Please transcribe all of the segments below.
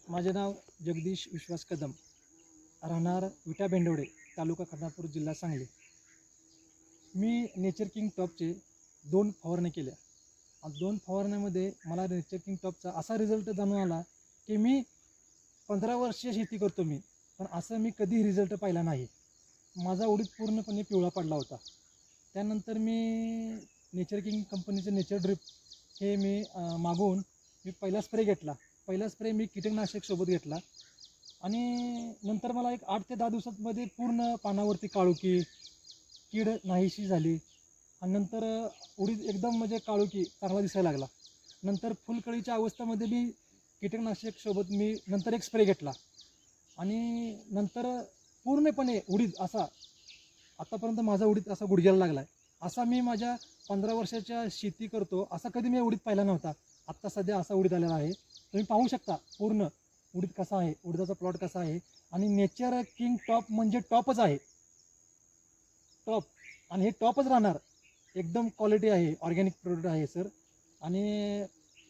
माझे नाव जगदीश विश्वास कदम, राहणार विटा बेंडवडे, तालुका खानापूर, जिल्हा सांगली. मी नेचर किंग टॉपचे 2 फवारण्या केल्या. 2 फवारण्यामध्ये मला नेचर किंग टॉपचा असा रिझल्ट जाणून आला की मी 15 वर्ष शेती करतो मी, पण असं मी कधी रिझल्ट पाहिला नाही. माझा उडीद पूर्णपणे पिवळा पडला होता. त्यानंतर मी नेचर किंग कंपनीचे नेचर ड्रिप हे मी मागवून मी पहिला स्प्रे घेतला. पहिला स्प्रे मी कीटकनाशक सोबत घेतला आणि नंतर मला एक 8 ते 10 दिवसांमध्ये पूर्ण पानावरती काळुकी, कीड नाहीशी झाली आणि नंतर उडीद एकदम म्हणजे काळुकी चांगला दिसायला लागला. नंतर फुलकळीच्या अवस्थेमध्ये मी कीटकनाशक सोबत मी नंतर एक स्प्रे घेतला आणि नंतर पूर्णपणे उडीद असा आतापर्यंत माझा उडीद असा गुडघ्याला लागला आहे. असा मी माझ्या 15 वर्षाच्या शेती करतो असा कधी मी उडीद पाहिला नव्हता. आत्ता सध्या असा उडीद आलेला आहे. तुम्ही पाहू शकता पूर्ण उडीद कसा आहे, उडीदाचा प्लॉट कसा आहे. आणि नेचर किंग टॉप म्हणजे टॉपच आहे, टॉप. आणि हे टॉपच राहणार. एकदम क्वालिटी आहे, ऑर्गॅनिक प्रोडक्ट आहे सर. आणि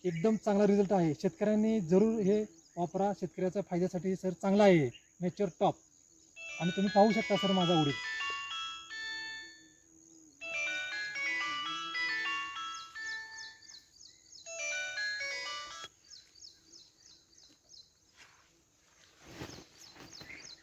एकदम चांगला रिझल्ट आहे. शेतकऱ्यांनी जरूर हे वापरा. शेतकऱ्याच्या फायद्यासाठी सर चांगला आहे नेचर टॉप. आणि तुम्ही पाहू शकता सर माझा उडीद.